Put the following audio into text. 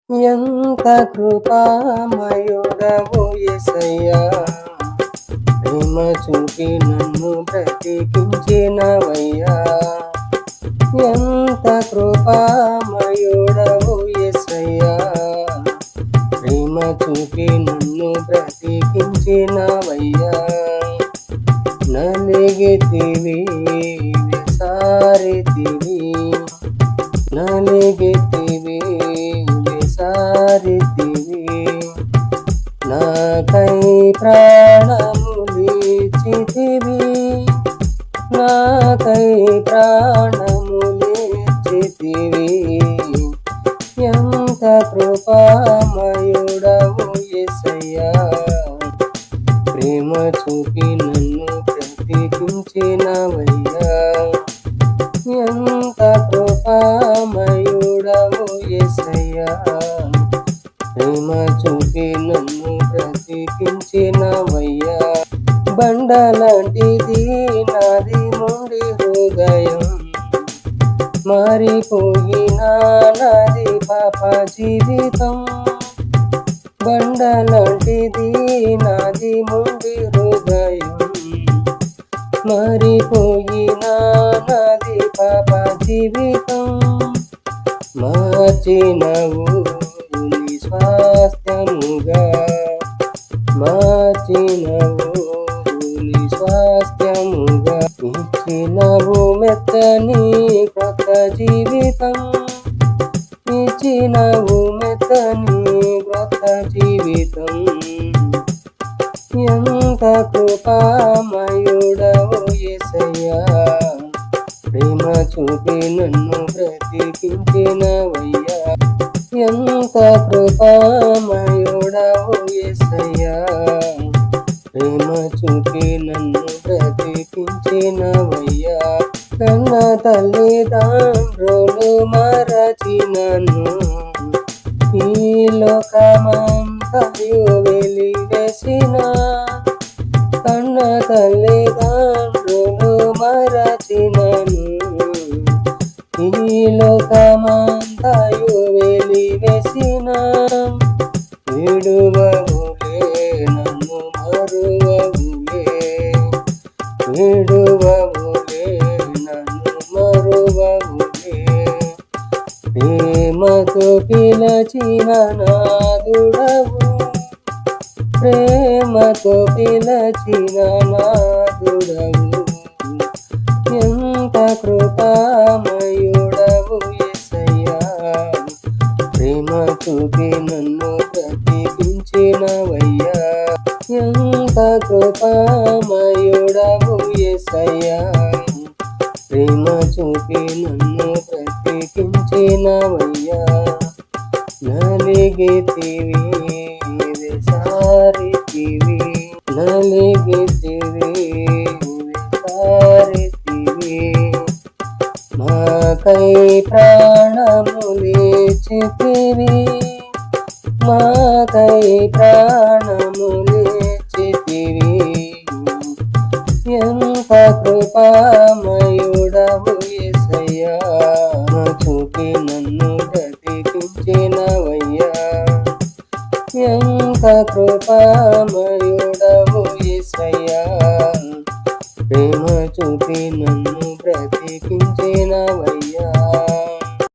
ఎంత కృపామయుడవు యేసయ్యా, ప్రేమ చూపి నన్ను బ్రతికించినవయ్యా. ఎంత కృపామయుడవు యేసయ్యా, ప్రేమ చూపి నన్ను బ్రతికించినవయ్యా. నలిగితివి విసారితివి, నలిగితివి విసారితివి, నాకై ప్రాణములిచ్చితివి, నాకై ప్రాణములిచ్చితివి. ఎంత కృపామయుడవు యేసయ్యా, ప్రేమ చూపి నన్ను బ్రతికించినవయ్యా. ఎంత కృపామయుడవు యేసయ్యా, ప్రేమ చూపి నన్ను బ్రతికించినవయ్యా. బండలాంటిది నాది మొండి హృదయం, మారిపోయిన నాది పాప జీవితం. బండలాంటిది నాది మొండి హృదయం, మారిపోయిన నాది పాప జీవితం. మార్చినవు నీ స్వాస్థ్యముగా, మార్చినవు నీ స్వాస్థ్యముగా, ఇచ్చినవు మెత్తని కొత్త జీవితం, ఇచ్చినవు మెత్తని కొత్త జీవితం. ఎంత కృపామయుడవు యేసయ్యా, ప్రేమ చూపి నన్ను బ్రతికించినవయ్యా. ఎంత కృపామయుడవు యేసయ్యా, ప్రేమ చూపి నన్ను బ్రతికించినవయ్యా. కన్న తల్లిదండ్రులు మరచినను, ఈ లోకమంతయు వెలివేసిన. కన్న తల్లిదండ్రులు మరచినను, ఈ లోకమంతయు వెలివేసిన. విడువవులే నన్ను మరువవులే, విడువవులే నన్ను మరువవులే. ప్రేమతో పిలచిన నాదుడవు, ప్రేమతో పిలచిన నాదుడవు. ఎంత కృపామయుడవు యేసయ్యా, ప్రేమ చూపి నన్ను బ్రతికించినవయ్యా. ఎంత కృపామయుడవు యేసయ్యా, ప్రేమ చూపి నన్ను బ్రతికించినవయ్యా. నలిగితివి విసారితివి, నలిగితివి విసారితివి, మాకై ప్రాణములిచ్చితివి, మాకై ప్రాణములిచ్చితివి. ఎంత కృపామయుడవు యేసయ్యా, చూపి నన్ను బ్రతికించినవయ్యా. ఎంత కృపామయుడవు యేసయ్యా, ప్రేమ చూపి నన్ను బ్రతికించినవయ్యా.